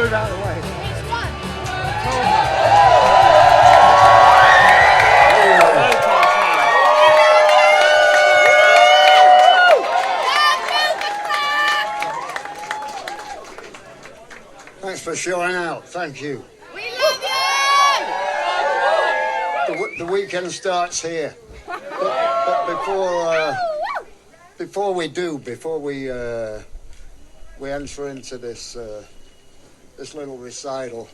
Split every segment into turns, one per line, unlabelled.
move out of the way.
Which one?
Thanks for showing out. Thank you.
We love you!
The weekend starts here. But before we enter into this little recital,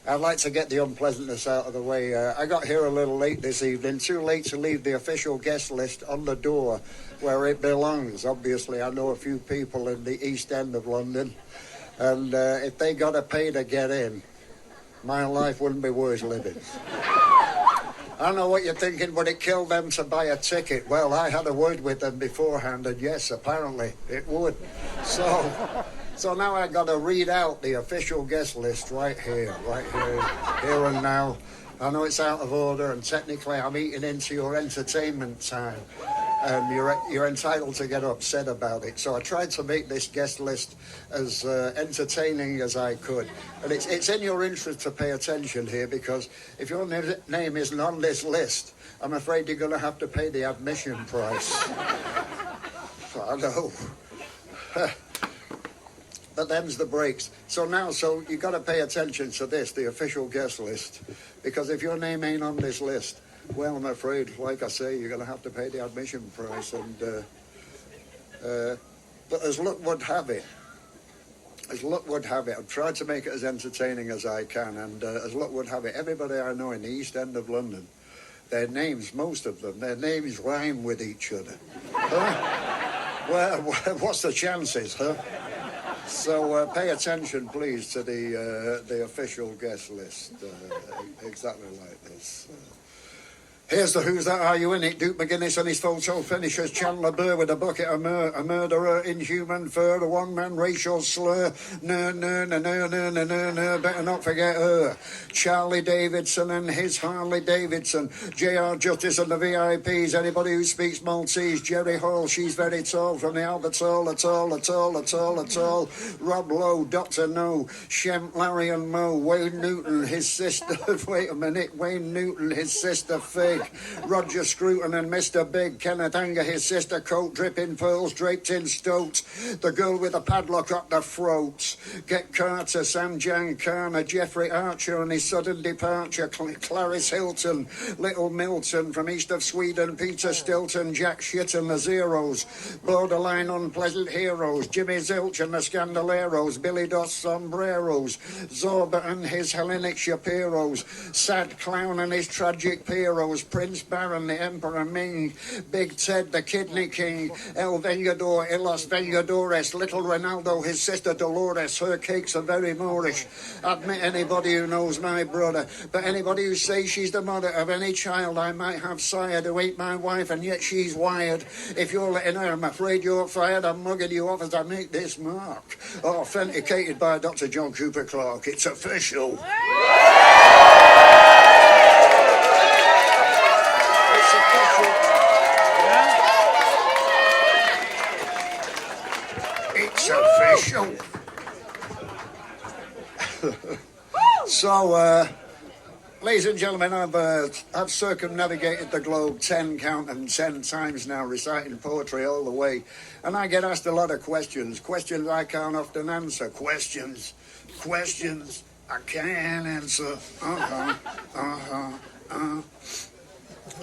I'd like to get the unpleasantness out of the way. I got here a little late this evening, too late to leave the official guest list on the door where it belongs. Obviously, I know a few people in the East End of London, and if they got to pay to get in, my life wouldn't be worth living. I don't know what you're thinking, would it kill them to buy a ticket? Well, I had a word with them beforehand, and yes, apparently it would. So now I got to read out the official guest list right here and now. I know it's out of order, and technically I'm eating into your entertainment time, and you're entitled to get upset about it. So I tried to make this guest list as entertaining as I could, and it's in your interest to pay attention here, because if your name isn't on this list, I'm afraid you're going to have to pay the admission price. I know. But them's the breaks. So you got to pay attention to this, the official guest list, because if your name ain't on this list, well, I'm afraid, like I say, you're going to have to pay the admission price. And but as luck would have it, I've tried to make it as entertaining as I can, and as luck would have it, everybody I know in the East End of London, their names, most of them, their names rhyme with each other. Huh? Well, what's the chances, huh? So pay attention, please, to the official guest list, exactly like this. Here's the Who's That Are You In It, Duke McGuinness and his photo finishers, Chandler Burr with a bucket of a murderer, inhuman fur, a one-man racial slur, better not forget her, Charlie Davidson and his Harley Davidson, J.R. Justice and the VIPs, anybody who speaks Maltese, Jerry Hall, she's very tall, from the Albert Hall, Rob Lowe, Dr. No, Shemp, Larry and Moe, Wayne Newton, his sister, wait a minute, Wayne Newton, his sister Fig, Roger Scruton and Mr. Big, Kenneth Anger, his sister Coat, dripping pearls, draped in stoat, the girl with a padlock up the throat, Get Carter, Sanjay Khanna, Jeffrey Archer and his sudden departure, Clarice Hilton, Little Milton, from east of Sweden, Peter Stilton, Jack Shit and the Zeros, borderline unpleasant heroes, Jimmy Zilch and the Scandaleros, Billy Dos Sombreros, Zorba and his Hellenic Shapiros, Sad Clown and his tragic Pieros, Prince Baron, the Emperor Ming, Big Ted, the Kidney King, El Vengador, Ilos Vengadores, Little Ronaldo, his sister Dolores, her cakes are very Moorish. Admit anybody who knows my brother, but anybody who says she's the mother of any child I might have sired who ain't my wife and yet she's wired. If you're letting her, I'm afraid you're fired. I'm mugging you off as I make this mark. Authenticated by Dr. John Cooper Clarke. It's official. It's official. So, ladies and gentlemen, I've circumnavigated the globe 10 times now, reciting poetry all the way, and I get asked a lot of questions I can't often answer, questions I can't answer.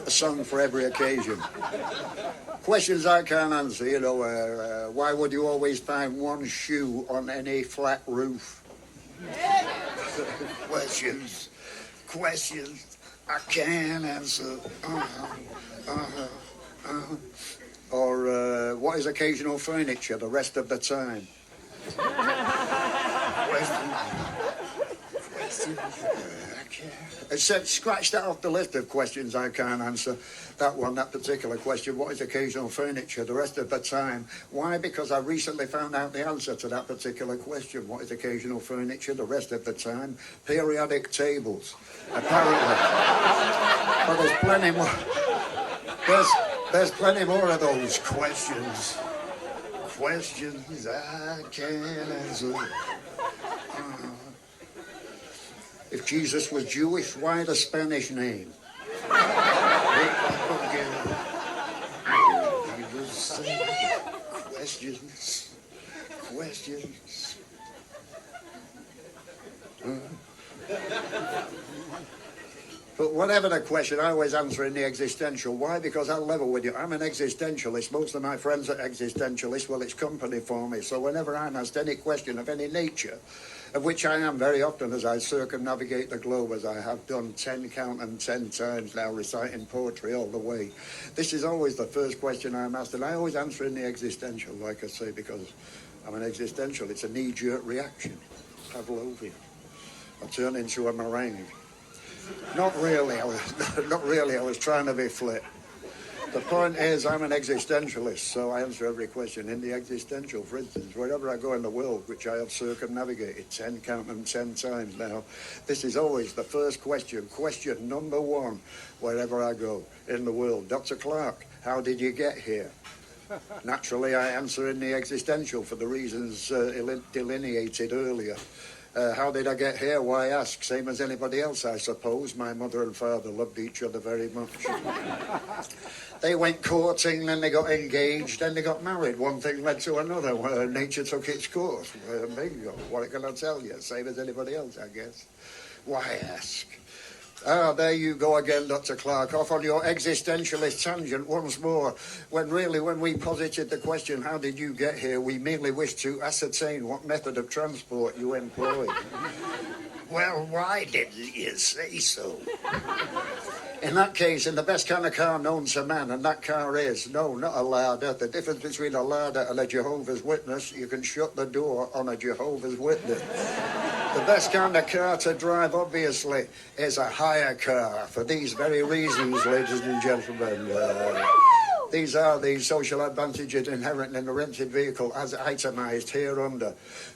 A song for every occasion. Questions I can't answer, you know, why would you always find one shoe on any flat roof? Questions I can't answer. Or what is occasional furniture the rest of the time? Questions I can't. Except scratch that off the list of questions I can't answer. That particular question, what is occasional furniture the rest of the time? Why? Because I recently found out the answer to that particular question. What is occasional furniture the rest of the time? Periodic tables, apparently. But there's plenty more. There's plenty more of those questions. Questions I can't answer. If Jesus was Jewish, why the Spanish name? Questions. But whatever the question, I always answer in the existential. Why? Because I'll level with you. I'm an existentialist. Most of my friends are existentialists. Well, it's company for me. So whenever I'm asked any question of any nature, of which I am very often as I circumnavigate the globe, as I have done 10 times now, reciting poetry all the way, this is always the first question I'm asked. And I always answer in the existential, like I say, because I'm an existential. It's a knee-jerk reaction. Pavlovian. I turn into a meringue. Not really. I was trying to be flip. The point is, I'm an existentialist, so I answer every question in the existential. For instance, wherever I go in the world, which I have circumnavigated 10 times now, this is always the first question. Question number one, wherever I go in the world. Dr. Clarke, how did you get here? Naturally, I answer in the existential for the reasons delineated earlier. How did I get here? Why ask? Same as anybody else, I suppose. My mother and father loved each other very much. They went courting, then they got engaged, then they got married. One thing led to another. Nature took its course. Bingo. What can I tell you? Same as anybody else, I guess. Why ask? Ah, there you go again, Dr. Clarke, off on your existentialist tangent once more. When we posited the question, how did you get here, we merely wished to ascertain what method of transport you employed. Well, why didn't you say so? In that case, in the best kind of car known to man, and that car is, no, not a ladder. The difference between a ladder and a Jehovah's Witness, you can shut the door on a Jehovah's Witness. The best kind of car to drive, obviously, is a hire car. For these very reasons, ladies and gentlemen. These are the social advantages inherent in a rented vehicle as itemised hereunder.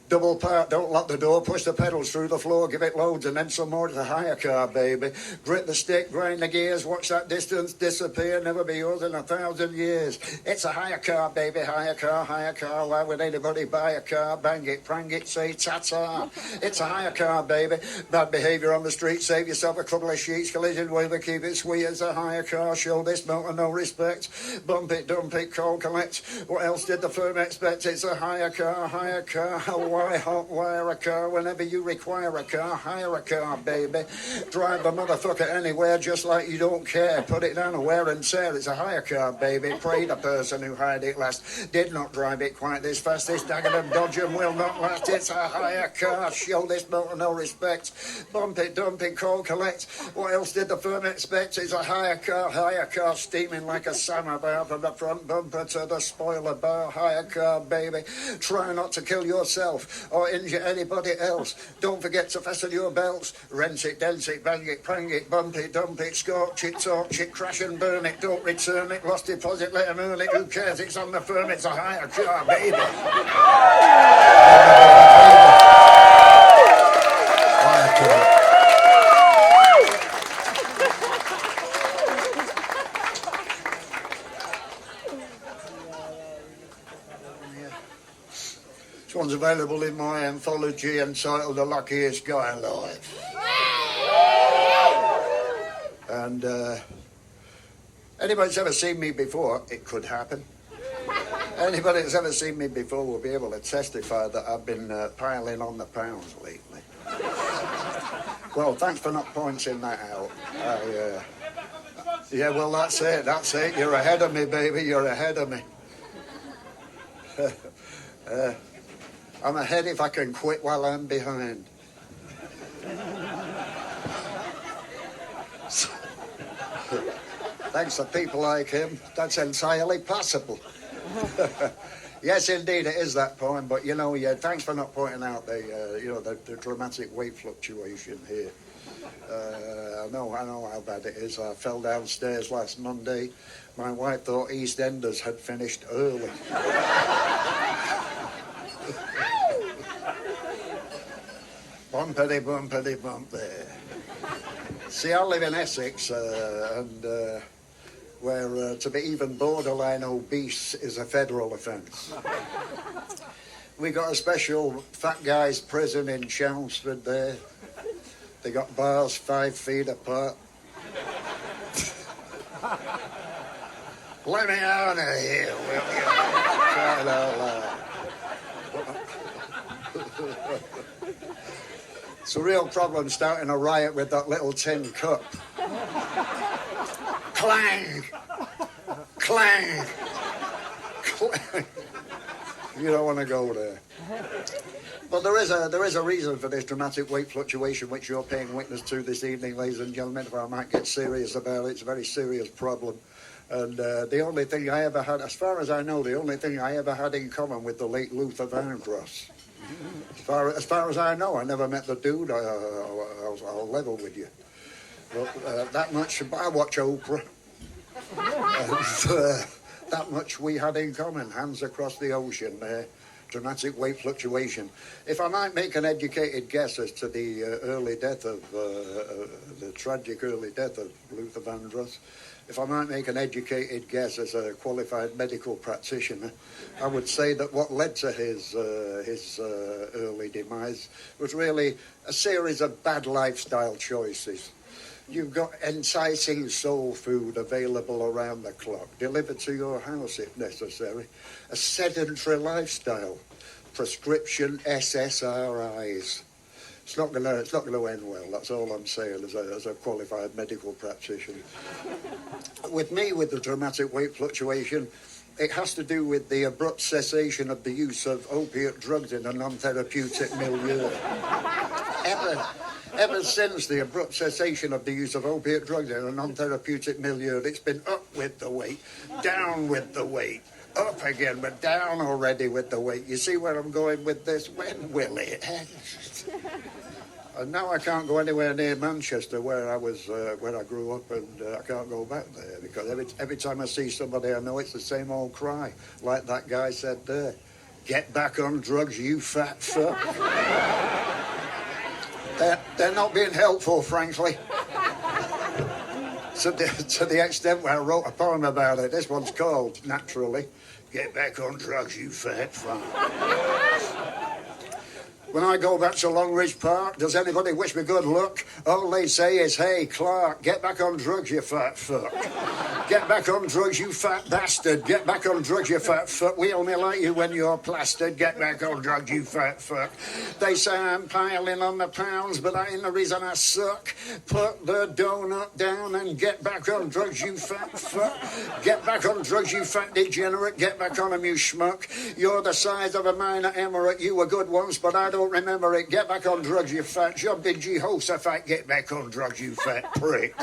Double park, don't lock the door, push the pedals through the floor, give it loads and then some more. It's a hire car, baby. Grit the stick, grind the gears, watch that distance disappear, never be yours in 1,000 years. It's a hire car, baby, hire car, hire car. Why would anybody buy a car? Bang it, prang it, say ta-ta. It's a hire car, baby. Bad behaviour on the street, save yourself a couple of sheets. Collision waiver, keep it sweet. It's a hire car, show this motor no respect. Bump it, dump it, call, collect. What else did the firm expect? It's a hire car, hire car. Why hot wire a car whenever you require a car? Hire a car, baby. Drive the motherfucker anywhere just like you don't care. Put it down and wear and tear. It's a hire car, baby. Pray the person who hired it last did not drive it quite this fast. This Dagenham Dodgem will not last. It's a hire car. Show this motor no respect. Bump it, dump it, call, collect. What else did the firm expect? It's a hire car steaming like a samovar from the front bumper to the spoiler bar. Hire car, baby. Try not to kill yourself or injure anybody else. Don't forget to fasten your belts. Rent it, dent it, bang it, prang it, bump it, dump it, scorch it, torch it, crash and burn it, don't return it, lost deposit, let them earn it, who cares, it's on the firm, it's a hire car, baby. Hire car. This one's available in my anthology entitled The Luckiest Guy Alive. And anybody that's ever seen me before, it could happen. Anybody that's ever seen me before will be able to testify that I've been piling on the pounds lately. Well, thanks for not pointing that out. Yeah, well, that's it. You're ahead of me, baby, you're ahead of me. I'm ahead if I can quit while I'm behind. Thanks to people like him, that's entirely possible. Yes, indeed, it is that poem, but you know, yeah, thanks for not pointing out the dramatic weight fluctuation here. I know how bad it is. I fell downstairs last Monday. My wife thought EastEnders had finished early. Bumpity, bumpity, bump there. See, I live in Essex, and where to be even borderline obese is a federal offence. We got a special fat guys prison in Chelmsford there. They got bars 5 feet apart. Let me out of here, will you? Crying out loud. It's a real problem starting a riot with that little tin cup. Clang! Clang! Clang! You don't want to go there. But there is a reason for this dramatic weight fluctuation which you're paying witness to this evening, ladies and gentlemen. If I might get serious about it, it's a very serious problem. And the only thing I ever had, as far as I know, the only thing I ever had in common with the late Luther Vandross. As far as I know, I never met the dude. I'll level with you. But that much, I watch Oprah. And that much we had in common, hands across the ocean there. Dramatic weight fluctuation. If I might make an educated guess as to the the tragic early death of Luther Vandross, if I might make an educated guess as a qualified medical practitioner, I would say that what led to his early demise was really a series of bad lifestyle choices. You've got enticing soul food available around the clock, delivered to your house if necessary, a sedentary lifestyle, prescription SSRIs. It's not going to end well. That's all I'm saying as a qualified medical practitioner. With me, with the dramatic weight fluctuation, it has to do with the abrupt cessation of the use of opiate drugs in a non-therapeutic milieu. Ever since the abrupt cessation of the use of opiate drugs in a non-therapeutic milieu, it's been up with the weight, down with the weight, up again, but down already with the weight. You see where I'm going with this? When will it end? And now I can't go anywhere near Manchester where I grew up, and I can't go back there because every time I see somebody I know, it's the same old cry, like that guy said there. Get back on drugs, you fat fuck. They're not being helpful, frankly. To the extent where I wrote a poem about it. This one's called, naturally, Get Back on Drugs, You Fat Fuck. When I go back to Longridge Park, does anybody wish me good luck? All they say is, hey, Clark, get back on drugs, you fat fuck. Get back on drugs, you fat bastard. Get back on drugs, you fat fuck. We only like you when you're plastered. Get back on drugs, you fat fuck. They say I'm piling on the pounds, but that ain't the reason I suck. Put the donut down and get back on drugs, you fat fuck. Get back on drugs, you fat degenerate. Get back on them, you schmuck. You're the size of a minor emirate. You were good once, but I don't remember it. Get back on drugs, you fat jumping Jehoshaphat. Get back on drugs, you fat prick.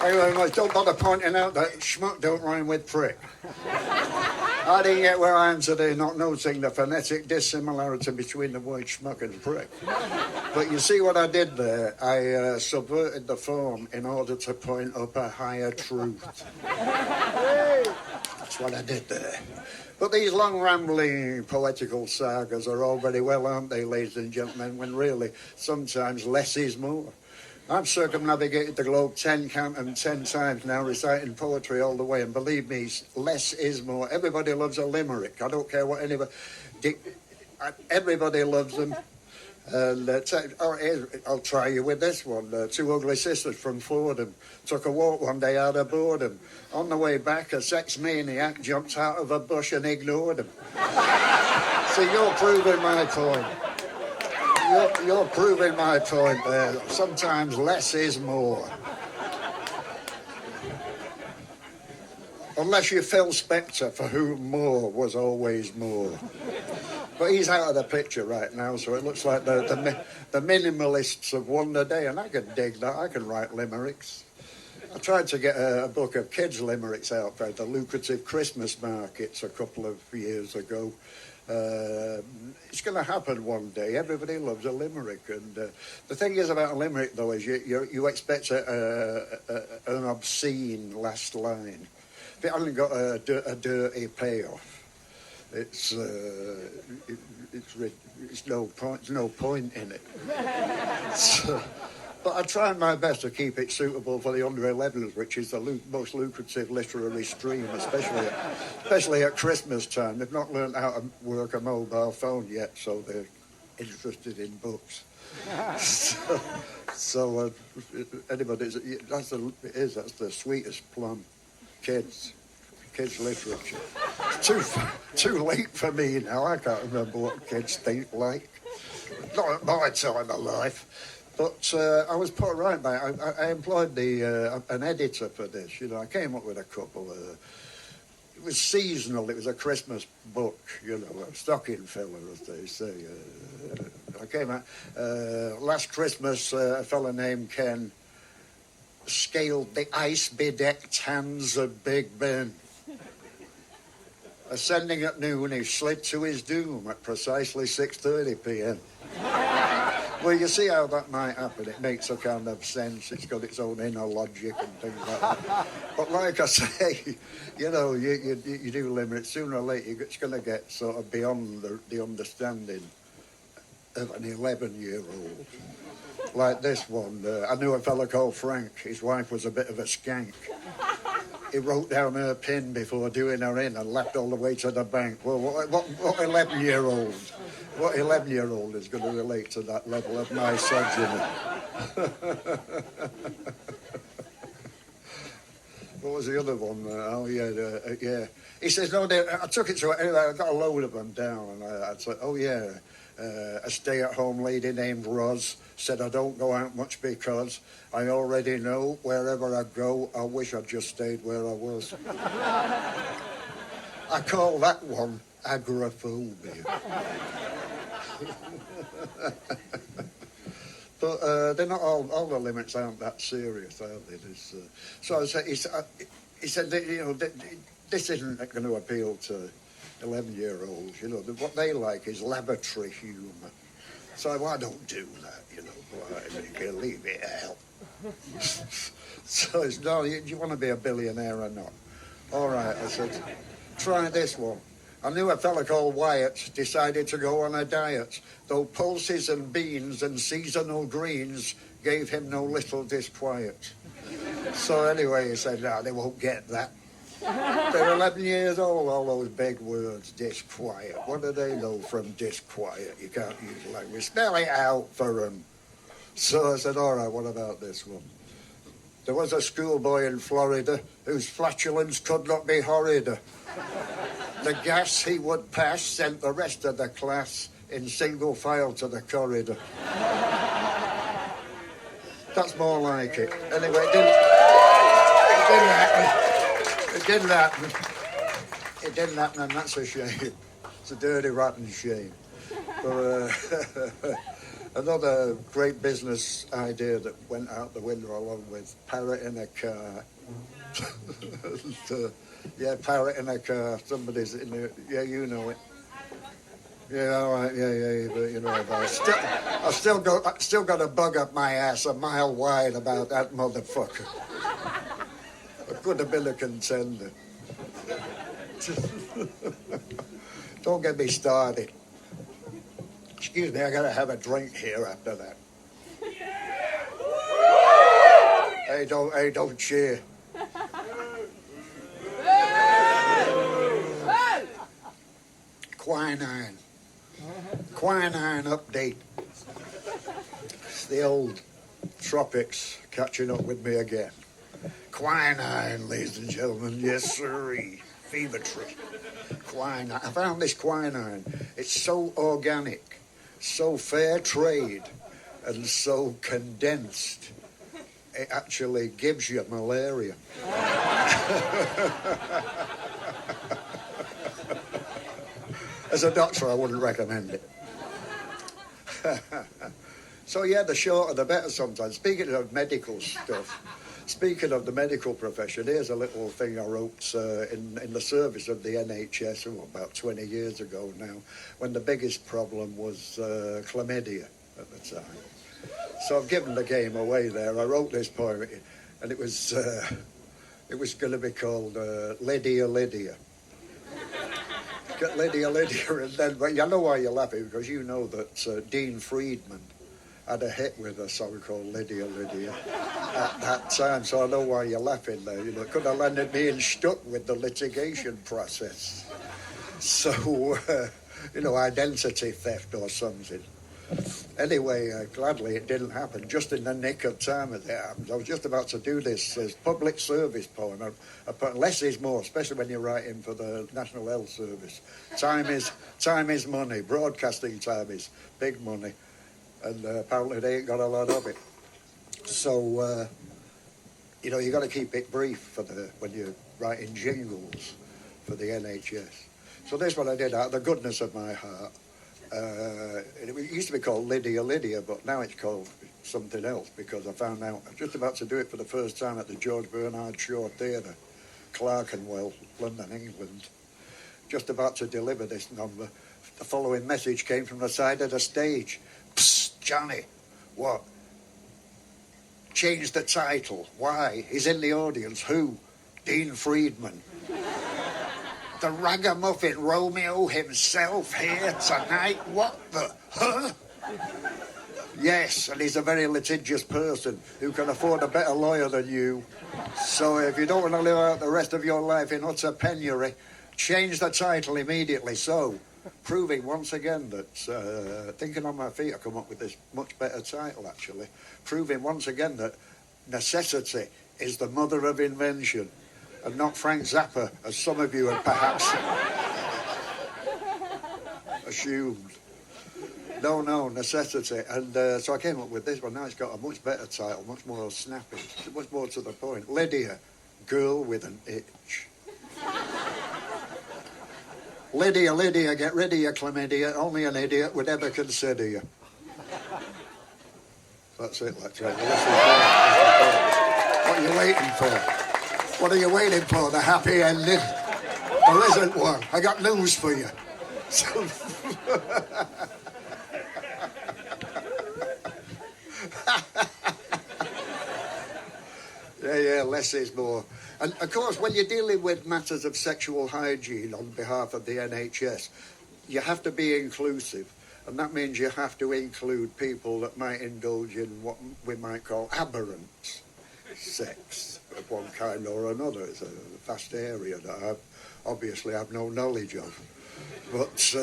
Thank you very much. Don't bother pointing out that schmuck don't rhyme with prick. I didn't get where I am today not noticing the phonetic dissimilarity between the word schmuck and prick. But you see what I did there? I subverted the form in order to point up a higher truth. That's what I did there. But these long, rambling, poetical sagas are all very well, aren't they, ladies and gentlemen, when really, sometimes less is more. I've circumnavigated the globe 10 times now, reciting poetry all the way, and believe me, less is more. Everybody loves a limerick. I don't care what anybody... Everybody loves them. And I'll try you with this one. Two ugly sisters from Fordham took a walk one day out of boredom. On the way back, a sex maniac jumped out of a bush and ignored them. So you're proving my point. You're proving my point there. Sometimes less is more. Unless you're Phil Spector, for whom more was always more. But he's out of the picture right now, so it looks like the minimalists have won the day, and I can dig that. I can write limericks. I tried to get a book of kids' limericks out for the lucrative Christmas markets a couple of years ago. It's going to happen one day. Everybody loves a limerick, and the thing is about a limerick, though, is you expect an obscene last line. If it hasn't got a dirty payoff, it's no point in it. But I tried my best to keep it suitable for the under-11s, which is the most lucrative literary stream, especially at Christmas time. They've not learned how to work a mobile phone yet, so they're interested in books. so anybody, that's the sweetest plum, kids literature. It's too late for me now. I can't remember what kids think like. Not at my time of life. But I was put right by it. I employed an editor for this. You know, I came up with a couple. It was seasonal. It was a Christmas book. You know, a stocking filler, as they say. I came out last Christmas. A fella named Ken scaled the ice-bedecked hands of Big Ben. Ascending at noon, he slid to his doom at precisely 6:30 p.m. Well, you see how that might happen. It makes a kind of sense. It's got its own inner logic and things like that. But like I say, you know, you do limit. Sooner or later, it's going to get sort of beyond the understanding of an 11-year-old. Like this one. I knew a fella called Frank. His wife was a bit of a skank. He wrote down her PIN before doing her in and left all the way to the bank. Well, what 11-year-old? What 11-year-old is going to relate to that level of misogyny? What was the other one? Yeah. He says, no, I took it to, I got a load of them down. And I said, oh, yeah. A stay-at-home lady named Roz said I don't go out much because I already know wherever I go, I wish I'd just stayed where I was. I call that one agoraphobia. But they're not all the limits aren't that serious, are they? So he said that, you know, this isn't going to appeal to 11-year-olds, you know. What they like is laboratory humour. So I don't do that, you know. You can leave it out. So it's, no, you want to be a billionaire or not? All right, I said, try this one. I knew a fella called Wyatt decided to go on a diet, though pulses and beans and seasonal greens gave him no little disquiet. So anyway, he said, no, they won't get that. They're 11 years old, all those big words, disquiet. What do they know from disquiet? You can't use language. Spell it out for them. So I said, all right, what about this one? There was a schoolboy in Florida whose flatulence could not be horrider. The gas he would pass sent the rest of the class in single file to the corridor. That's more like it. Anyway, it didn't happen. It didn't happen, and that's a shame. It's a dirty, rotten shame. But another great business idea that went out the window along with parrot in a car. Yeah, parrot in a car. Somebody's in there. Yeah, you know it. Yeah, all right. Yeah. But you know about it. I've still got a bug up my ass a mile wide about that motherfucker. I could have been a contender. Don't get me started. Excuse me, I gotta have a drink here after that. Hey, don't cheer. Quinine update. It's the old tropics catching up with me again. Quinine, ladies and gentlemen, yes sirree, fever tree. Quinine, I found this quinine. It's so organic, so fair trade, and so condensed. It actually gives you malaria. As a doctor, I wouldn't recommend it. So yeah, the shorter the better sometimes. Speaking of medical stuff, speaking of the medical profession, here's a little thing I wrote in the service of the NHS about 20 years ago now, when the biggest problem was chlamydia at the time. So I've given the game away there. I wrote this poem, and it was going to be called Lydia. Lydia, and then, well, you know why you're laughing, because you know that Dean Friedman had a hit with a song called Lydia, Lydia at that time, so I know why you're laughing there. You know, it could have landed me stuck with the litigation process. So, you know, identity theft or something. Anyway, gladly it didn't happen, just in the nick of time as it happened. I was just about to do this as public service poem. I put less is more, especially when you're writing for the National Health Service. Time is money. Broadcasting time is big money. And apparently they ain't got a lot of it. So, you know, you got to keep it brief for when you're writing jingles for the NHS. So this one I did out of the goodness of my heart. It used to be called Lydia, Lydia, but now it's called something else because I found out I'm just about to do it for the first time at the George Bernard Shaw Theatre, CLARKE, London, England. Just about to deliver this number. The following message came from the side of the stage. Psst, Johnny, what? Change the title. Why? He's in the audience. Who? Dean Friedman. The ragamuffin Romeo himself here tonight? What the? Huh? Yes, and he's a very litigious person who can afford a better lawyer than you. So if you don't want to live out the rest of your life in utter penury, change the title immediately. So, proving once again that, thinking on my feet, I come up with this much better title, actually. Proving once again that necessity is the mother of invention. And not Frank Zappa, as some of you have perhaps assumed. No, necessity. And so I came up with this one. Now it's got a much better title, much more snappy, much more to the point. Lydia, girl with an itch. Lydia, Lydia, get rid of your chlamydia. Only an idiot would ever consider you. That's it, that's right. What are you waiting for? What are you waiting for? The happy ending? There isn't one. I got news for you. Yeah, less is more. And of course, when you're dealing with matters of sexual hygiene on behalf of the NHS, you have to be inclusive. And that means you have to include people that might indulge in what we might call aberrant sex of one kind or another. It's a vast area that I obviously have no knowledge of. But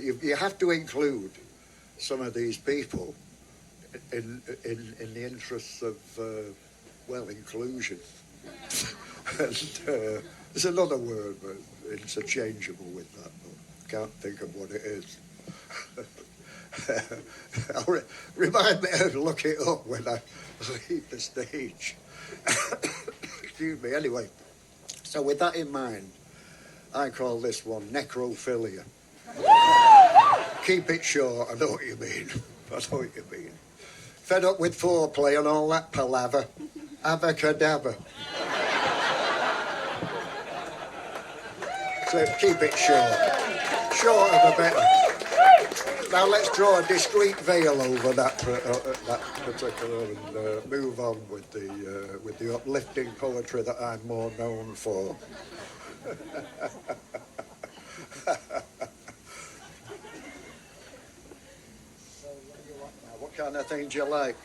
you have to include some of these people in the interests of, inclusion. And there's another word, but interchangeable with that, but I can't think of what it is. Remind me to look it up when I leave the stage. Excuse me. Anyway, so with that in mind, I call this one necrophilia. Keep it short, I know what you mean. I know what you mean. Fed up with foreplay and all that palaver. Avacadabra. So keep it short. Shorter the better. Now let's draw a discreet veil over that particular and move on with the uplifting poetry that I'm more known for. What kind of things do you like?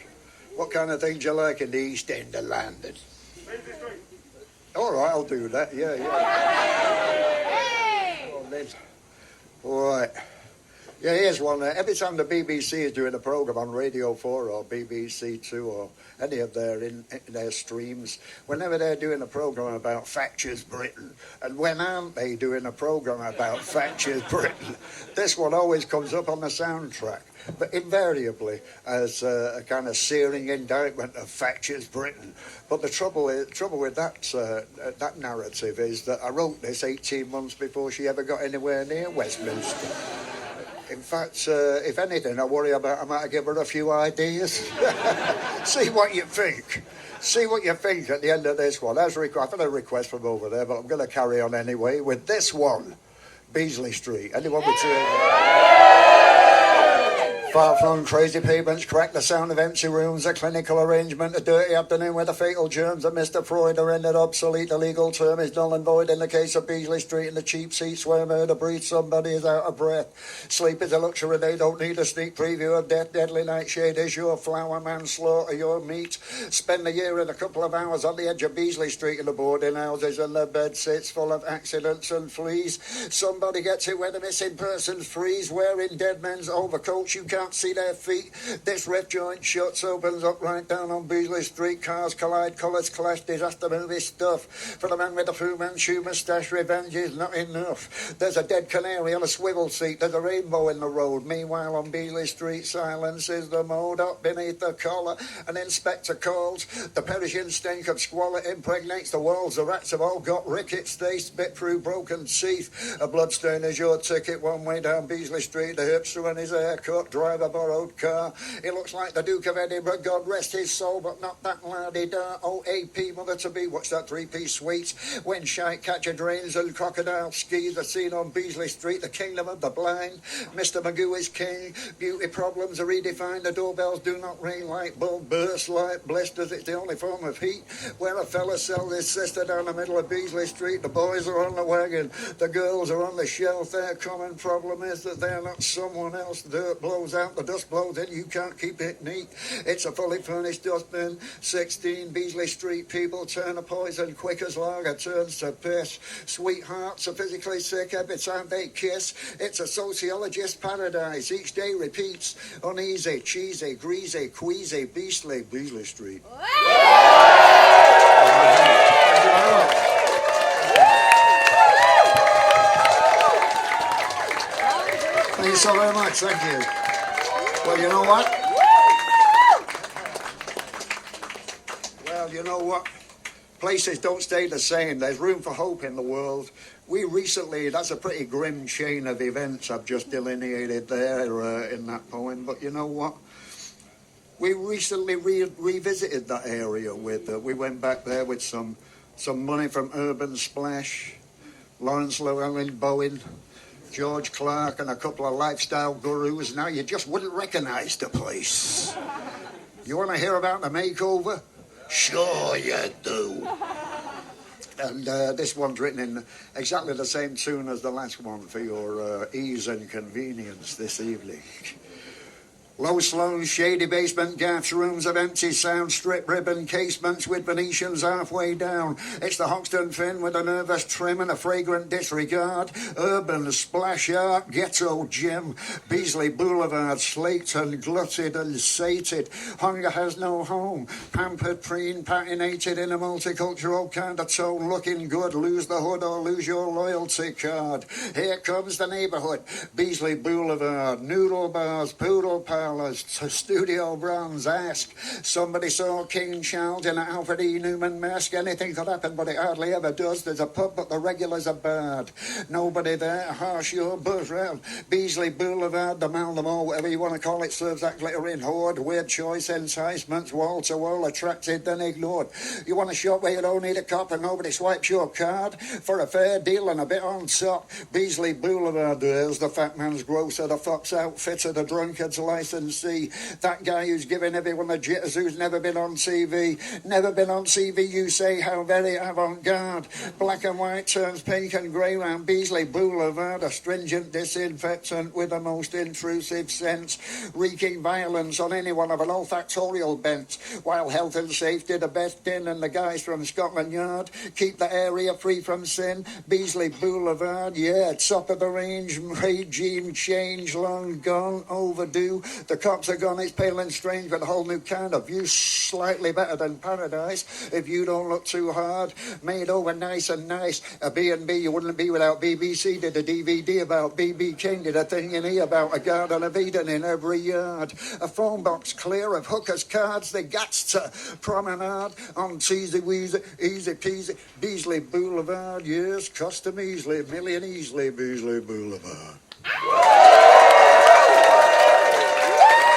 What kind of things do you like in the East End of London? Beasley Street. All right, I'll do that. Yeah. Hey! Oh, then. All right. Yeah, here's one. Every time the BBC is doing a programme on Radio 4 or BBC 2 or any of their streams, whenever they're doing a programme about Thatcher's Britain, and when aren't they doing a programme about Thatcher's Britain, this one always comes up on the soundtrack, but invariably as a kind of searing indictment of Thatcher's Britain. But the trouble with that narrative is that I wrote this 18 months before she ever got anywhere near Westminster. In fact, if anything, I worry about I might give her a few ideas. See what you think. See what you think at the end of this one. I've had a request from over there, but I'm going to carry on anyway with this one. Beasley Street. Anyone with Far-flung crazy pavements crack the sound of empty rooms, a clinical arrangement, a dirty afternoon where the fatal germs of Mr. Freud are rendered obsolete. The legal term is null and void in the case of Beasley Street and the cheap seats where murder breathes. Somebody is out of breath. Sleep is a luxury, they don't need a sneak preview of death. Deadly nightshade is your flower, manslaughter, your meat. Spend a year and a couple of hours on the edge of Beasley Street in the boarding houses and the bed sits full of accidents and fleas. Somebody gets it where the missing persons freeze, wearing dead men's overcoats. You can't see their feet. This rift joint shuts, opens up right down on Beasley Street. Cars collide, colours clash, disaster movie stuff. For the man with the Fu Manchu moustache, revenge is not enough. There's a dead canary on a swivel seat. There's a rainbow in the road. Meanwhile on Beasley Street, silence is the mode. Up beneath the collar, an inspector calls. The perishing stink of squalor impregnates the walls. The rats have all got rickets. They spit through broken teeth. A bloodstain is your ticket one way down Beasley Street. The hipster and his haircut, driver borrowed car. He looks like the Duke of Edinburgh, God rest his soul, but not that la-di-da. OAP mother-to-be, watch that three-piece suite. When shite catcher drains and crocodile skis are seen on Beasley Street, the kingdom of the blind. Mr. Magoo is king. Beauty problems are redefined. The doorbells do not ring like bulb bursts like blisters. It's the only form of heat. Where a fella sells his sister down the middle of Beasley Street, the boys are on the wagon, the girls are on the shelf. Their common problem is that they're not someone else. The dirt blows out, the dust blows in, you can't keep it neat. It's a fully furnished dustbin. 16 Beasley Street people turn a poison quick as lager turns to piss. Sweethearts are physically sick every time they kiss. It's a sociologist's paradise. Each day repeats. Uneasy, cheesy, greasy, queasy, beastly, Beasley Street. Thank you so very much. Thank you. Well, you know what? Well, you know what? Places don't stay the same. There's room for hope in the world. We recently, that's a pretty grim chain of events I've just delineated there in that poem. But you know what? We recently revisited that area with, we went back there with some money from Urban Splash, Lawrence Llewellyn Bowen, George Clarke, and a couple of lifestyle gurus. Now you just wouldn't recognise the place. You want to hear about the makeover? Sure you do. And this one's written in exactly the same tune as the last one for your ease and convenience this evening. Low Sloane, shady basement gaffs, rooms of empty sound, strip ribbon casements with Venetians halfway down. It's the Hoxton Finn with a nervous trim and a fragrant disregard. Urban splash art, ghetto gym. Beasley Boulevard, slaked and glutted and sated. Hunger has no home. Pampered, preen, patinated in a multicultural kind of tone. Looking good, lose the hood or lose your loyalty card. Here comes the neighbourhood. Beasley Boulevard, noodle bars, poodle pals, studio brands. Ask. Somebody saw King Charles in an Alfred E. Newman mask. Anything could happen, but it hardly ever does. There's a pub, but the regulars are barred. Nobody there. Harsh your buzz round Beasley Boulevard. The Mall, whatever you want to call it, serves that glittering horde. Weird choice, enticements, wall to wall, attracted then ignored. You want a shop where you don't need a cop and nobody swipes your card for a fair deal and a bit on top. Beasley Boulevard. There's the fat man's grocer, the fox outfitter, the drunkard's licensee, that guy who's giving everyone the jitters, who's never been on TV. Never been on TV, you say, how very avant-garde. Black and white turns pink and grey round Beasley Boulevard. A stringent disinfectant with the most intrusive scents, wreaking violence on anyone of an olfactorial bent. While health and safety the best in, and the guys from Scotland Yard keep the area free from sin. Beasley Boulevard, yeah, top of the range, regime change, long gone, overdue. The cops are gone, it's pale and strange, but a whole new kind of view, slightly better than paradise, if you don't look too hard. Made over nice and nice. A B&B you wouldn't be without. BBC did a DVD about B.B. King, did a thing in here about a Garden of Eden in every yard. A phone box clear of hookers' cards, they gats to promenade on Teasy Weasy, easy peasy, Beasley Boulevard, yes, custom easily, million easily, Beasley Boulevard.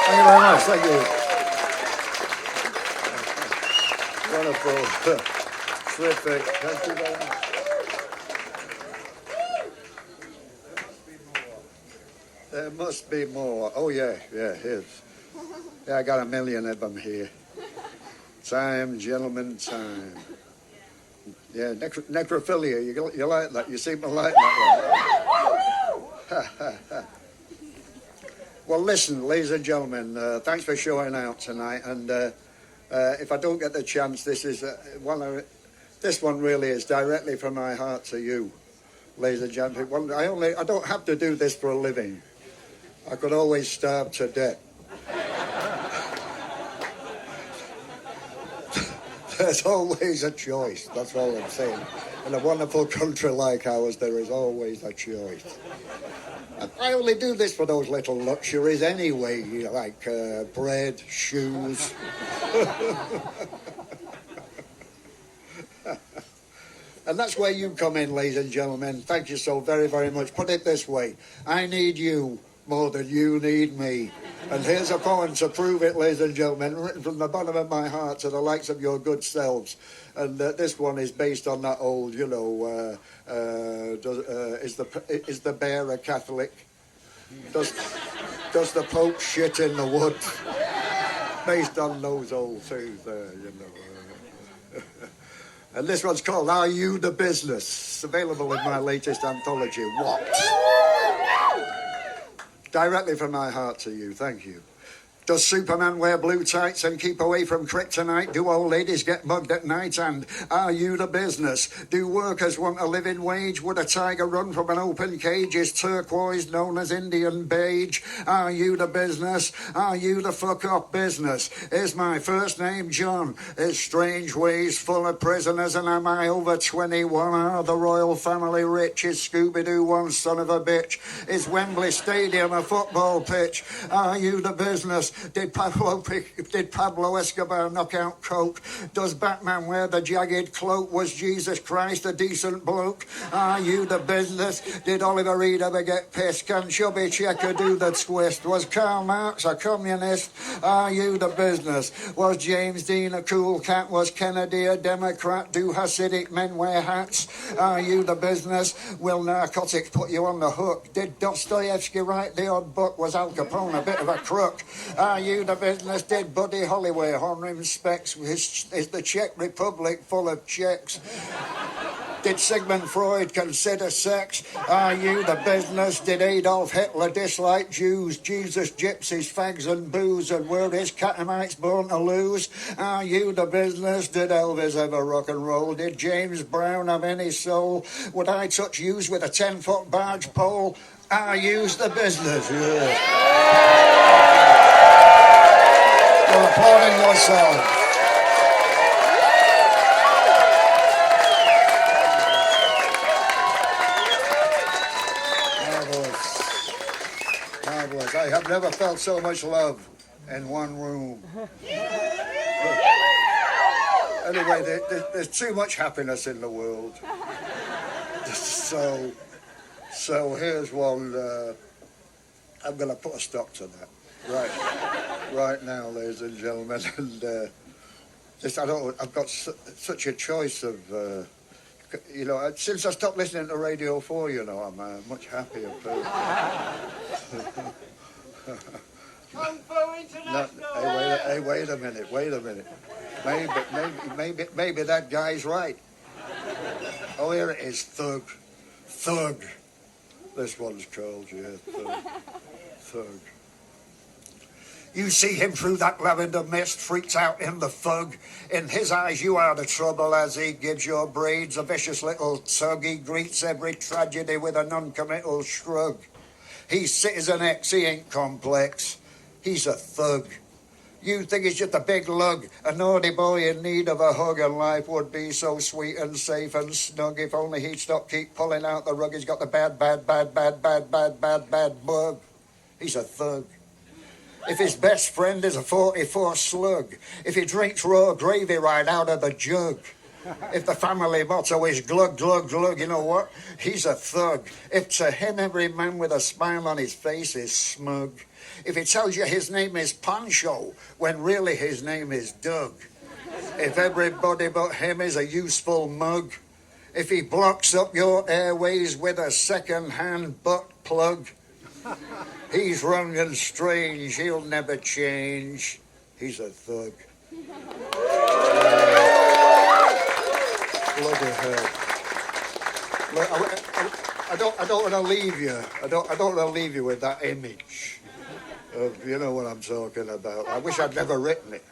Thank you very much. Thank you. Wonderful. Terrific. Thank you very much. There must be more. Oh, yeah, here's. Yeah, I got 1 million of them here. Time, gentlemen, time. Yeah, necrophilia, you like that? You seem to like that one. Well, listen, ladies and gentlemen, thanks for showing out tonight. And if I don't get the chance, this one really is directly from my heart to you, ladies and gentlemen. I don't have to do this for a living. I could always starve to death. There's always a choice, that's all I'm saying. In a wonderful country like ours, there is always a choice. And I only do this for those little luxuries anyway, like bread, shoes. And that's where you come in, ladies and gentlemen. Thank you so very, very much. Put it this way, I need you more than you need me. And here's a poem to prove it, ladies and gentlemen, written from the bottom of my heart to the likes of your good selves. And this one is based on that old, is the bear a Catholic? Does the Pope shit in the wood? Based on those old things there, And this one's called Are You the Business? It's available in my latest anthology, What? Directly from my heart to you, thank you. Does Superman wear blue tights and keep away from kryptonite? Do old ladies get mugged at night? And are you the business? Do workers want a living wage? Would a tiger run from an open cage? Is turquoise known as Indian beige? Are you the business? Are you the fuck-off business? Is my first name John? Is strange ways full of prisoners? And am I over 21? Are the royal family rich? Is Scooby-Doo one son of a bitch? Is Wembley Stadium a football pitch? Are you the business? Did Pablo Escobar knock out coke? Does Batman wear the jagged cloak? Was Jesus Christ a decent bloke? Are you the business? Did Oliver Reed ever get pissed? Can Chubby Checker do the twist? Was Karl Marx a communist? Are you the business? Was James Dean a cool cat? Was Kennedy a Democrat? Do Hasidic men wear hats? Are you the business? Will narcotics put you on the hook? Did Dostoevsky write the odd book? Was Al Capone a bit of a crook? Are you the business? Did Buddy Holly wear horn-rimmed specs? Is the Czech Republic full of Czechs? Did Sigmund Freud consider sex? Are you the business? Did Adolf Hitler dislike Jews? Jesus, gypsies, fags and booze? And were his catamites born to lose? Are you the business? Did Elvis ever rock and roll? Did James Brown have any soul? Would I touch yous with a 10-foot barge pole? Are yous the business? Yeah. You're applauding yourself. Marvelous. I have never felt so much love in one room. Anyway, there's too much happiness in the world. So here's one. I'm going to put a stop to that. Right now, ladies and gentlemen, and I've got such a choice of, since I stopped listening to Radio 4, I'm a much happier person. Hey, wait a minute. Maybe that guy's right. Oh, here it is, Thug. This one's called, Thug. You see him through that lavender mist, freaks out in the thug. In his eyes you are the trouble as he gives your braids a vicious little tug. He greets every tragedy with a non-committal shrug. He's Citizen X, he ain't complex. He's a thug. You think he's just a big lug, a naughty boy in need of a hug, and life would be so sweet and safe and snug if only he'd stop keep pulling out the rug. He's got the bad bug. He's a thug. If his best friend is a 44 slug, if he drinks raw gravy right out of the jug, if the family motto is glug, glug, glug, you know what? He's a thug. If to him every man with a smile on his face is smug, if he tells you his name is Pancho when really his name is Doug, if everybody but him is a useful mug, if he blocks up your airways with a second-hand butt plug, He's wrong and strange, he'll never change. He's a thug. Bloody hell. Look, I don't want to leave you. I don't want to leave you with that image of, you know what I'm talking about. I wish I'd never written it.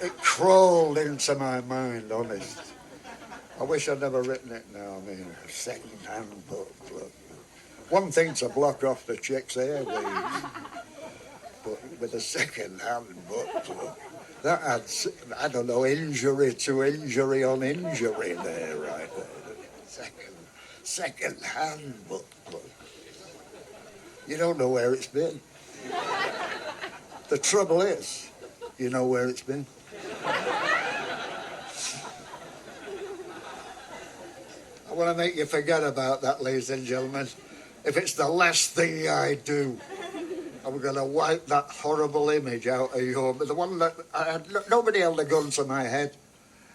It crawled into my mind, honest. I wish I'd never written it now. I mean, a second-hand book. Look. One thing to block off the chick's airwaves, but with a second-hand book, look, that adds, I don't know, injury to injury on injury there, right there. Second-hand book, look. You don't know where it's been. The trouble is, you know where it's been. I want to make you forget about that, ladies and gentlemen. If it's the last thing I do, I'm going to wipe that horrible image out of you. But the one that nobody held a gun to my head.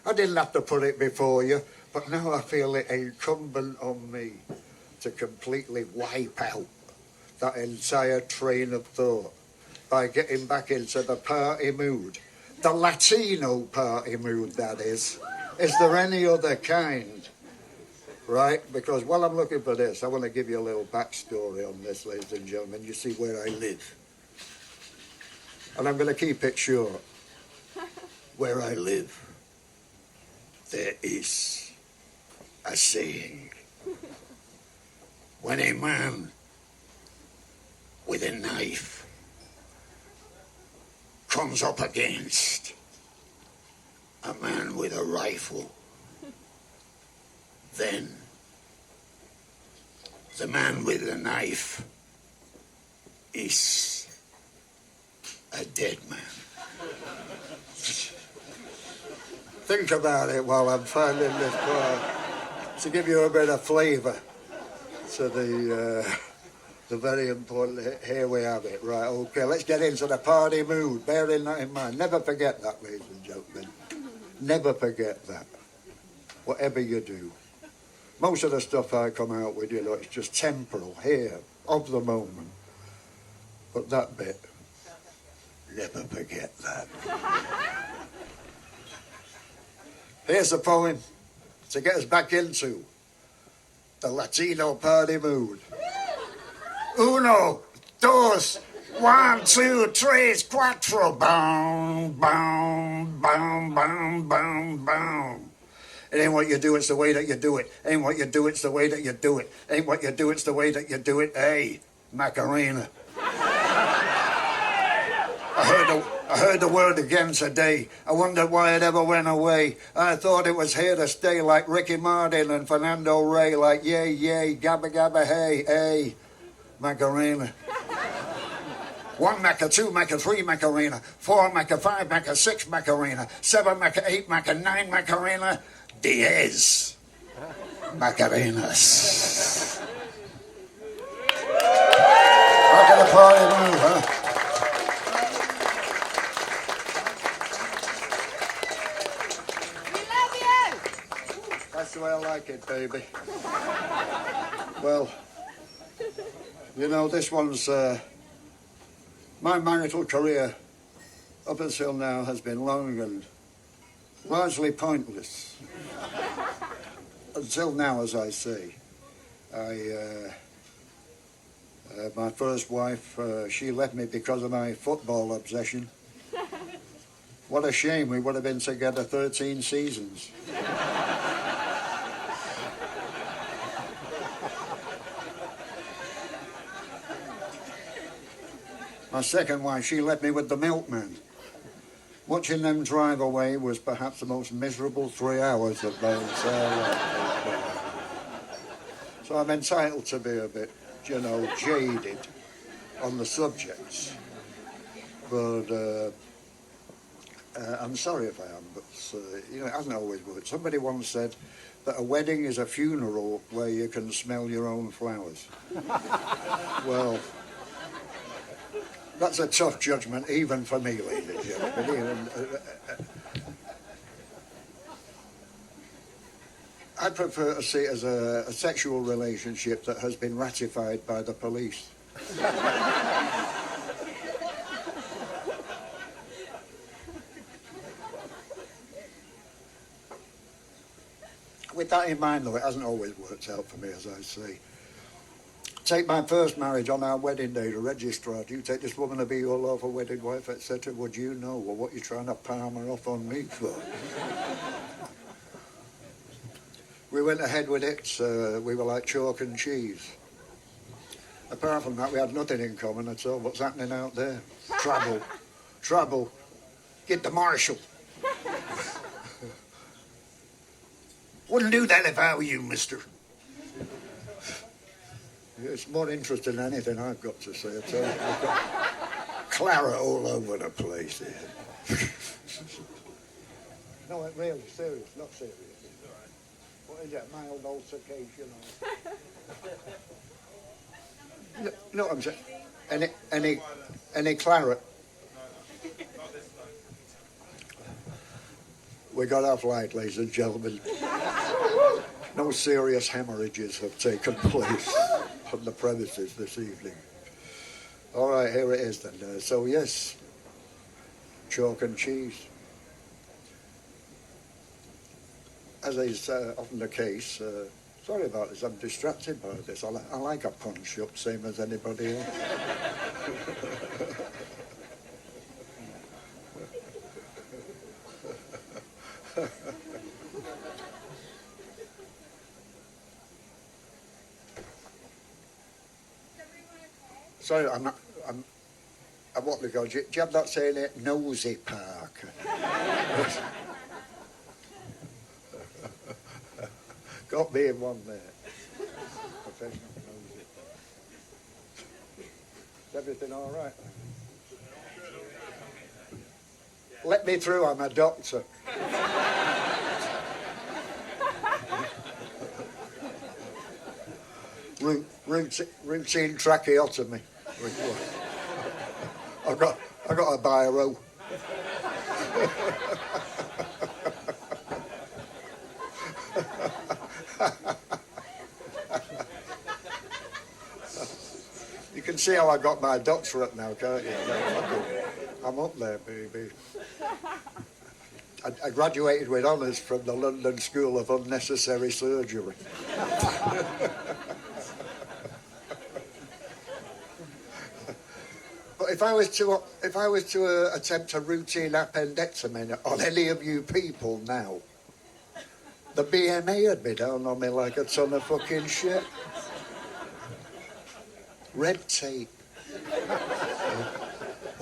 I didn't have to put it before you, but now I feel it incumbent on me to completely wipe out that entire train of thought by getting back into the party mood. The Latino party mood, that is. Is there any other kind? Right? Because while I'm looking for this, I want to give you a little backstory on this, ladies and gentlemen. You see where I live. And I'm going to keep it short. Where I live, there is a saying. When a man with a knife comes up against a man with a rifle, then the man with the knife is a dead man. Think about it while I'm finding this part to give you a bit of flavour to the very important. Here we have it. Right, okay, let's get into the party mood. Bearing that in mind. Never forget that, ladies and gentlemen. Never forget that. Whatever you do. Most of the stuff I come out with, you know, it's just temporal, here, of the moment. But that bit, never forget that. Here's a poem to get us back into the Latino party mood. Uno, dos, 1, 2, 3, cuatro, boom, boom, boom, boom, boom, boom. It ain't what you do, it's the way that you do it. Ain't what you do, it's the way that you do it. Ain't what you do, it's the way that you do it. Hey, Macarena. I heard the word again today. I wondered why it ever went away. I thought it was here to stay, like Ricky Martin and Fernando Rey, like yay, yay, gabba, gabba, hey, hey, Macarena. 1 Maca, 2 Maca, 3 Macarena, 4 Maca, 5 Maca, 6 Macarena, 7 Maca, 8 Maca, 9 Macarena, 10 Macarenas. Look at the party move, huh?
We love you!
That's the way I like it, baby. Well, you know, this one's... my marital career up until now has been long and largely pointless. Until now, as I say. My first wife, she left me because of my football obsession. What a shame, we would have been together 13 seasons. My second wife, she left me with the milkman. Watching them drive away was perhaps the most miserable 3 hours of my entire life. So I'm entitled to be a bit, you know, jaded on the subjects. But I'm sorry if I am, but, you know, it hasn't always worked. Somebody once said that a wedding is a funeral where you can smell your own flowers. Well... that's a tough judgment, even for me, ladies and gentlemen. I prefer to see it as a sexual relationship that has been ratified by the police. With that in mind, though, it hasn't always worked out for me, as I say. Take my first marriage on our wedding day, the registrar. Do you take this woman to be your lawful wedded wife, etc.? Would you know? Well, what are you trying to palm her off on me for? We went ahead with it. We were like chalk and cheese. Apart from that, we had nothing in common at all. What's happening out there? Trouble. Trouble. Get the marshal. Wouldn't do that if I were you, mister. It's more interesting than anything I've got to say. I tell you, I've got Clara all over the place here. No, it really, serious, not serious. What is it, mild altercation? You know what I'm saying? Any claret? We got off light, ladies and gentlemen. No serious hemorrhages have taken place on the premises this evening. All right, here it is then. So yes, chalk and cheese. As is often the case, sorry about this, I'm distracted by this. I like a punch up, same as anybody else. Sorry, I'm what we go. Do you have that saying it? Nosy Park. Got me in one there. Professional nosy. Is everything all right? Let me through, I'm a doctor. Routine tracheotomy. I got a biro. You can see how I got my doctorate now, can't you? I'm up there, baby. I graduated with honours from the London School of Unnecessary Surgery. But if I was to attempt a routine appendectomy on any of you people now, the BMA would be down on me like a ton of fucking shit. Red tape.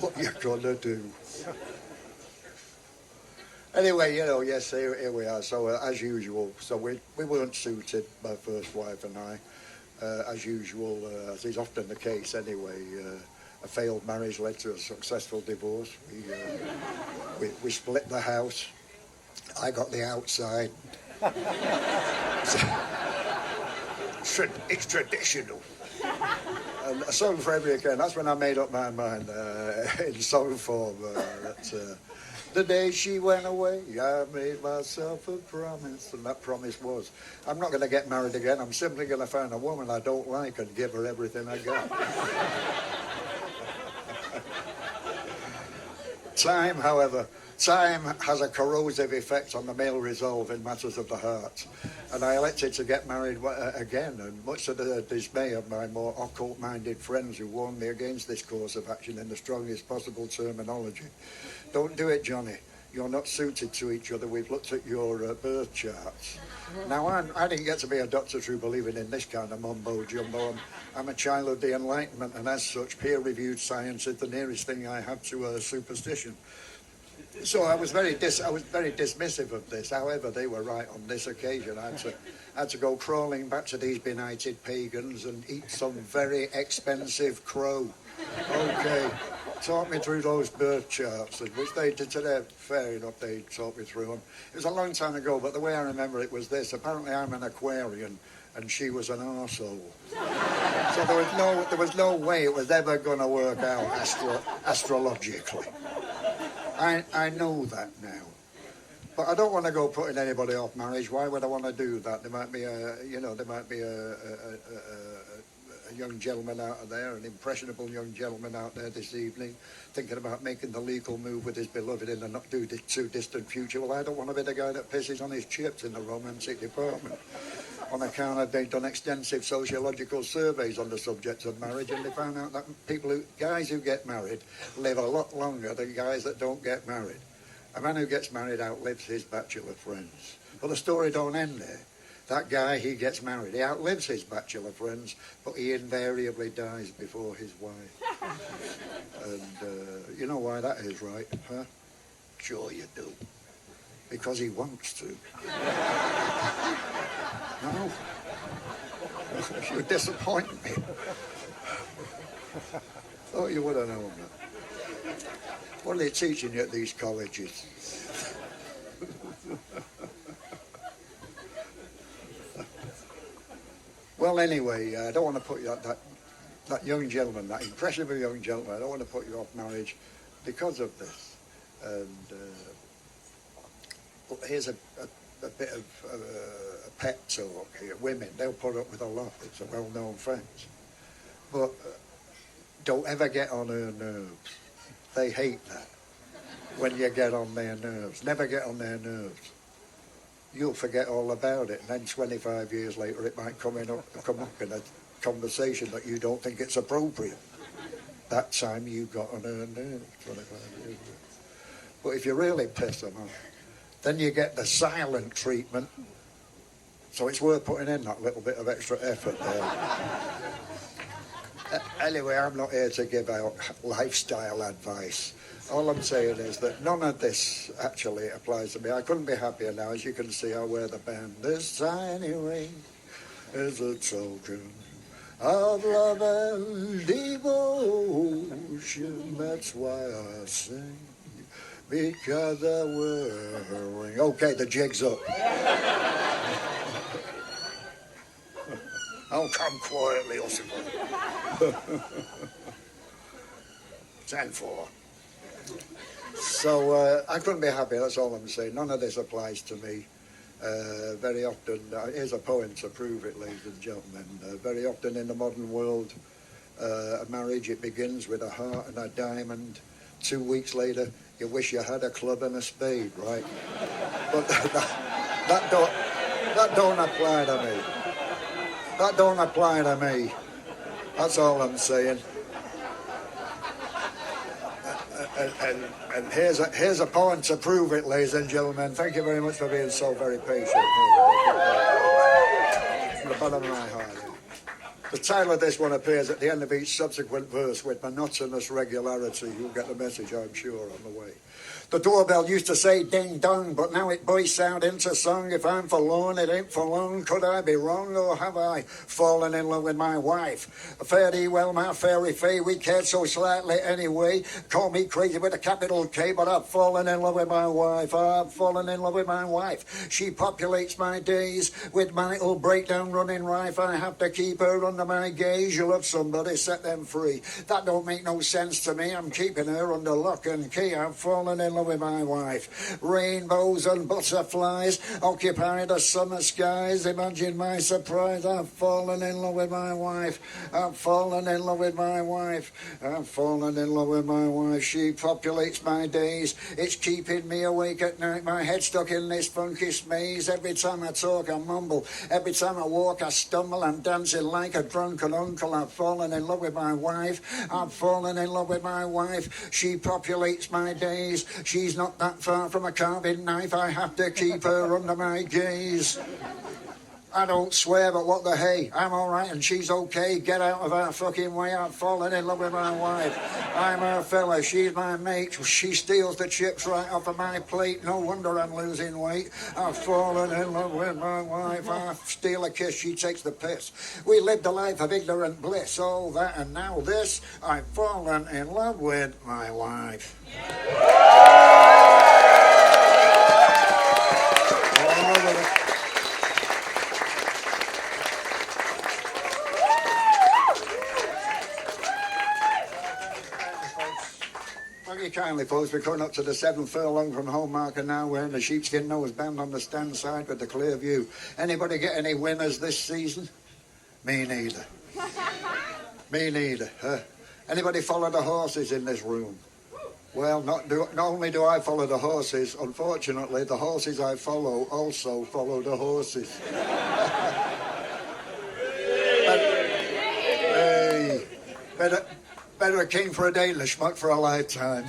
What you gonna do? Anyway, yes, here we are. So as usual, so we weren't suited, my first wife and I. As usual, as is often the case anyway. A failed marriage led to a successful divorce. We split the house. I got the outside. It's traditional. And a song for every occasion. That's when I made up my mind in song form that the day she went away, I made myself a promise. And that promise was, I'm not going to get married again. I'm simply going to find a woman I don't like and give her everything I got. Time, however, has a corrosive effect on the male resolve in matters of the heart. And I elected to get married again, and much to the dismay of my more occult-minded friends who warned me against this course of action in the strongest possible terminology. Don't do it, Johnny. You're not suited to each other. We've looked at your birth charts. Now, I didn't get to be a doctor through believing in this kind of mumbo-jumbo. I'm a child of the Enlightenment, and as such, peer-reviewed science is the nearest thing I have to superstition. So I was very dismissive of this. However, they were right on this occasion. I had to go crawling back to these benighted pagans and eat some very expensive crow. Okay. Talk me through those birth charts, which they did today. Fair enough, they talked me through them. It was a long time ago, but the way I remember it was this. Apparently I'm an Aquarian, and she was an arsehole. So there was no way it was ever going to work out astrologically. I know that now. But I don't want to go putting anybody off marriage. Why would I want to do that? There might be a young gentleman out there, an impressionable young gentleman out there this evening, thinking about making the legal move with his beloved in the not too distant future. Well, I don't want to be the guy that pisses on his chips in the romantic department. On account of they've done extensive sociological surveys on the subject of marriage, and they found out that guys who get married live a lot longer than guys that don't get married. A man who gets married outlives his bachelor friends. But the story don't end there. That guy, he gets married. He outlives his bachelor friends, but he invariably dies before his wife. And you know why that is, right? Huh? Sure you do. Because he wants to. No. You disappoint me. Thought you would have known that. What are they teaching you at these colleges? Well, anyway, I don't want to put you that young gentleman, that impressionable young gentleman, I don't want to put you off marriage because of this. And here's a bit of a pet talk here. Women, they'll put up with a lot. It's a well-known fact. But don't ever get on her nerves. They hate that when you get on their nerves. Never get on their nerves. You'll forget all about it, and then 25 years later it might come up in a conversation that you don't think it's appropriate. That time you got on her nerves 25 years ago. But if you really piss them off, then you get the silent treatment. So it's worth putting in that little bit of extra effort there. Anyway, I'm not here to give out lifestyle advice. All I'm saying is that none of this actually applies to me. I couldn't be happier now. As you can see, I wear the band. This tiny ring is a token of love and devotion. That's why I sing, because I wear a ring. Okay, the jig's up. Oh, come quietly, Oscar. 10-4. So I couldn't be happier, that's all I'm saying. None of this applies to me. Very often, here's a poem to prove it, ladies and gentlemen. Very often in the modern world, a marriage, it begins with a heart and a diamond. 2 weeks later, you wish you had a club and a spade, right? But that don't apply to me. That don't apply to me. That's all I'm saying. And here's a poem to prove it, ladies and gentlemen. Thank you very much for being so very patient. From the bottom of my heart. The title of this one appears at the end of each subsequent verse with monotonous regularity. You'll get the message, I'm sure, on the way. The doorbell used to say ding dong, but now it bursts out into song. If I'm forlorn, it ain't for long. Could I be wrong, or have I fallen in love with my wife? Fare thee well, my fairy fay, we cared so slightly anyway. Call me crazy with a capital K, but I've fallen in love with my wife. I've fallen in love with my wife. She populates my days with my old breakdown running rife. I have to keep her under my gaze. You love somebody, set them free. That don't make no sense to me. I'm keeping her under lock and key. I've fallen in love with my wife. Rainbows and butterflies occupy the summer skies. Imagine my surprise. I've fallen in love with my wife. I've fallen in love with my wife. I've fallen in love with my wife. She populates my days. It's keeping me awake at night. My head stuck in this funky maze. Every time I talk, I mumble. Every time I walk, I stumble. I'm dancing like a drunken uncle. I've fallen in love with my wife. I've fallen in love with my wife. She populates my days. She's not that far from a carving knife. I have to keep her under my gaze. I don't swear, but what the hey? I'm all right and she's okay. Get out of our fucking way. I've fallen in love with my wife. I'm her fella. She's my mate. She steals the chips right off of my plate. No wonder I'm losing weight. I've fallen in love with my wife. I steal a kiss. She takes the piss. We lived a life of ignorant bliss. All that and now this. I've fallen in love with my wife. Thank very kindly, folks. We're coming up to the 7th furlong from home marker now. We're in the sheepskin nose band on the stand side with the clear view. Anybody get any winners this season? Me neither. Me neither. Anybody follow the horses in this room? Well, not only do I follow the horses, unfortunately, the horses I follow also follow the horses. Hey, better a king for a day than a schmuck for a lifetime.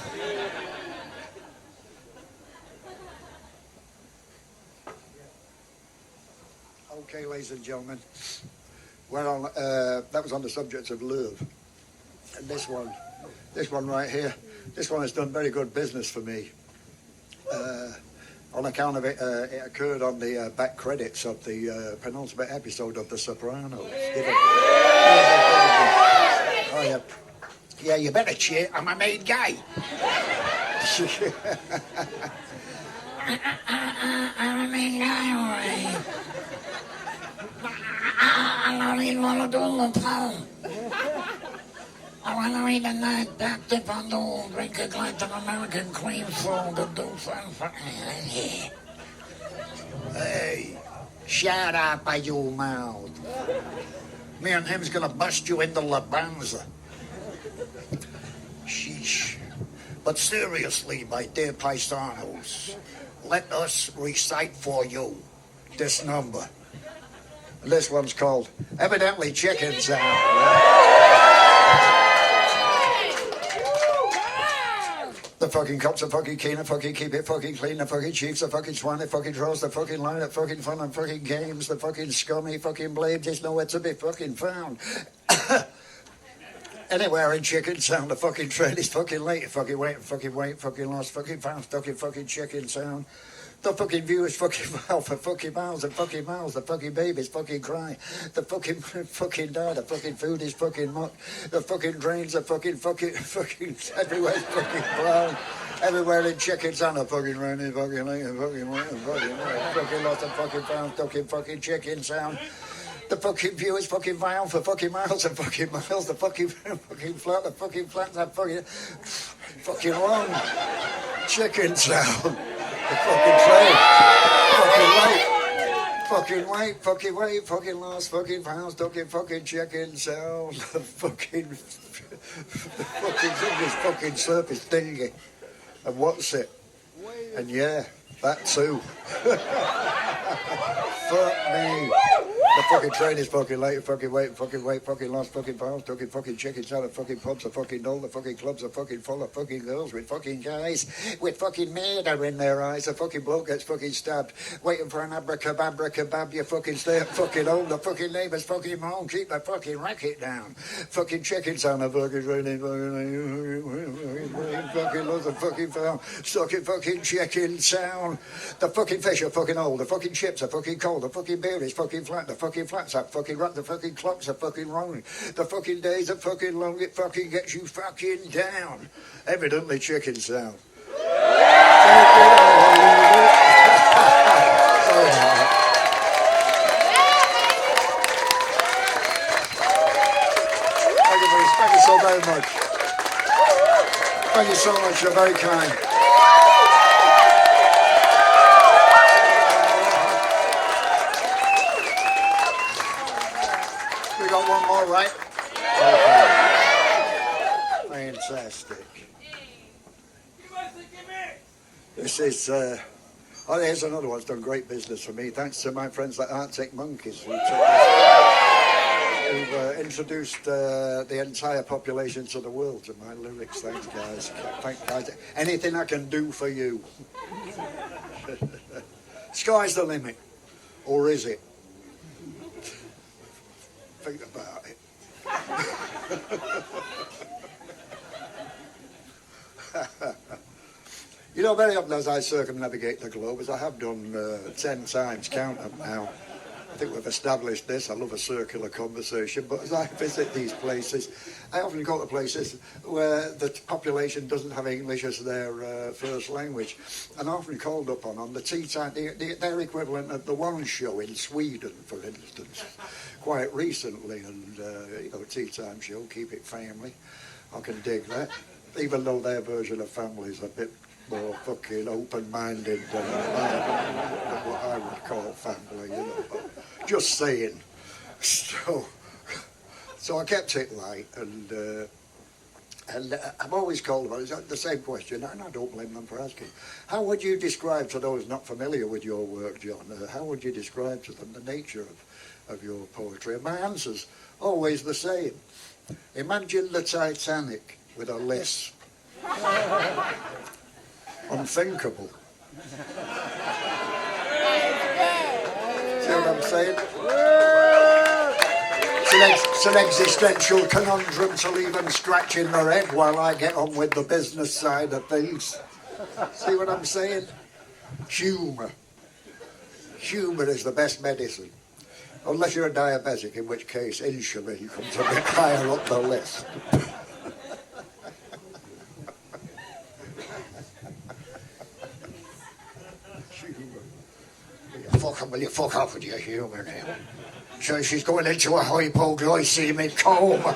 Okay, ladies and gentlemen, that was on the subject of love. And this one right here, this one has done very good business for me. On account of it, it occurred on the back credits of the penultimate episode of The Sopranos. Oh, yeah. Yeah, you better cheer. I'm a made guy. I'm a made guy, all right. I don't even want to do the phone. I want to read a night that dip on the old drink a glass of American cream soda to do something. Hey, shut up, by your mouth. Me and him's gonna bust you into La Banza. Sheesh. But seriously, my dear paisanos, let us recite for you this number. This one's called Evidently Chickens Out. The fucking cops are fucking keen, the fucking keep it fucking clean, the fucking chiefs are fucking swine, the fucking trolls, the fucking line, the fucking fun and fucking games, the fucking scummy fucking blade, there's nowhere to be fucking found. Anywhere in Chicken Sound, the fucking train is fucking late, fucking wait, fucking lost, fucking found, fucking Chicken Sound. The fucking viewers fucking wild for fucking miles and fucking miles. The fucking babies fucking cry. The fucking die. The fucking food is fucking muck. The fucking drains are fucking everywhere's fucking brown. Everywhere in Chicken Sound, the fucking rain is fucking late and fucking wet and fucking lost and fucking found. Fucking Chicken Sound. The fucking view is fucking vile for fucking miles and fucking miles. The fucking flat, the fucking flats are fucking wrong. Chicken Sound. The fucking train. Fucking wait, fucking lost, fucking pounds, fucking Chicken Sound. The fucking thing is fucking surface thingy. And what's it? And yeah, that too. Fuck me. The fucking train is fucking late, fucking wait, fucking lost, fucking pounds, fucking Chicken Sound, the fucking pubs are fucking dull, the fucking clubs are fucking full of fucking girls with fucking guys with fucking murder in their eyes. The fucking bloke gets fucking stabbed, waiting for an abracadabra kebab. You fucking stay at fucking home. The fucking neighbours fucking home. Keep the fucking racket down. Fucking Chicken Sound, the fucking train, fucking loves the fucking farm. Fucking Chicken Sound. The fucking fish are fucking old. The fucking chips are fucking cold. The fucking beer is fucking flat. The fucking flats are fucking right. The fucking clocks are fucking wrong. The fucking days are fucking long. It fucking gets you fucking down. Evidently Chicken Sound. Thank you so very much. Thank you so much. You're very kind. We got one more, right? Okay. Fantastic. This is, here's another one that's done great business for me. Thanks to my friends like Arctic Monkeys who've introduced the entire population to the world to my lyrics. Thanks, guys. Thanks, guys. Anything I can do for you. Sky's the limit. Or is it? Think about it. You know, very often as I circumnavigate the globe, as I have done 10 times, count them now, I think we've established this. I love a circular conversation, but as I visit these places, I often go to places where the population doesn't have English as their first language. And often called up on the tea time, their equivalent of the One Show in Sweden, for instance, quite recently. And, tea time show, keep it family. I can dig that. even though their version of family is a bit more fucking open-minded than what I would call family, you know. But just saying. So I kept it light, and I've always called them, it's the same question, and I don't blame them for asking. How would you describe to those not familiar with your work, John, how would you describe to them the nature of your poetry? And my answer's always the same. Imagine the Titanic with a lisp. Unthinkable. See what I'm saying? It's an existential conundrum to leave them scratching their head while I get on with the business side of things. See what I'm saying? Humour. Humour is the best medicine. Unless you're a diabetic, in which case insulin comes a bit higher up the list. Will you fuck off with your humour now? So she's going into a hypoglycemic coma.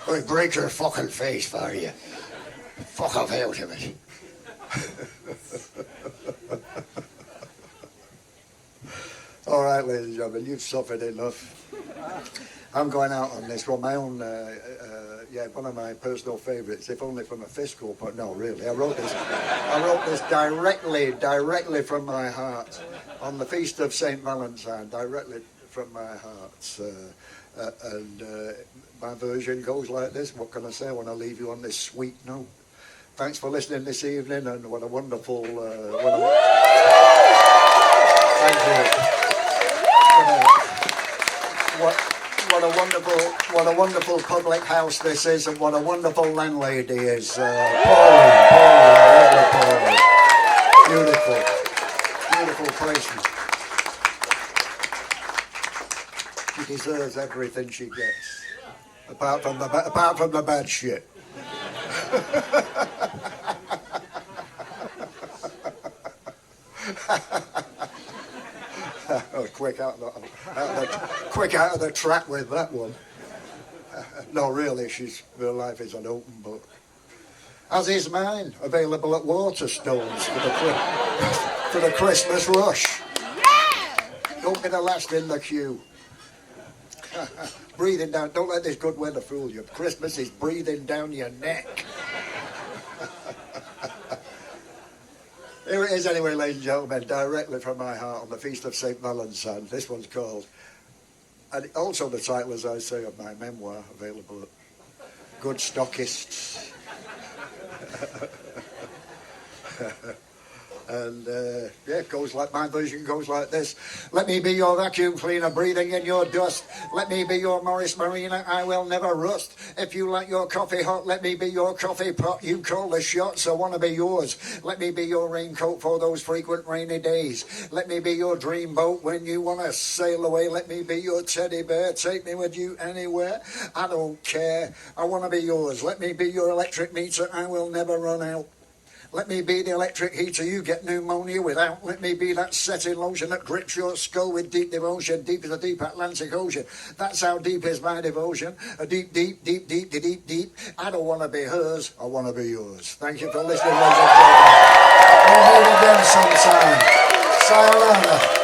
I'll break her fucking face for you. Fuck off out of it. All right, ladies and gentlemen, you've suffered enough. I'm going out on this one, my own, one of my personal favourites, if only from a fiscal point. No, really, I wrote this directly from my heart on the feast of St. Valentine, directly from my heart. My version goes like this. What can I say? I want to leave you on this sweet note. Thanks for listening this evening, and what a wonderful... Thank you. What a wonderful public house this is, and what a wonderful landlady is. Paulie. Beautiful person. She deserves everything she gets, apart from the bad shit. Quick out of the trap with that one. No, really, her life is an open book. As is mine, available at Waterstones for the Christmas rush. Yeah! Don't be the last in the queue. Breathing down, don't let this good weather fool you. Christmas is breathing down your neck. Here it is anyway, ladies and gentlemen, directly from my heart on the Feast of St. Valentine. This one's called, and also the title, as I say, of my memoir, available at Good Stockists. And it goes like, my version goes like this. Let me be your vacuum cleaner, breathing in your dust. Let me be your Morris Marina, I will never rust. If you like your coffee hot, let me be your coffee pot. You call the shots, I want to be yours. Let me be your raincoat for those frequent rainy days. Let me be your dream boat when you want to sail away. Let me be your teddy bear, take me with you anywhere. I don't care, I want to be yours. Let me be your electric meter, I will never run out. Let me be the electric heater you get pneumonia without. Let me be that setting lotion that grips your skull with deep devotion, deep as the deep Atlantic Ocean. That's how deep is my devotion. A deep, deep, deep, deep, deep, deep. I don't want to be hers, I want to be yours. Thank you for listening, ladies and gentlemen. We'll meet again sometime. Sayonara.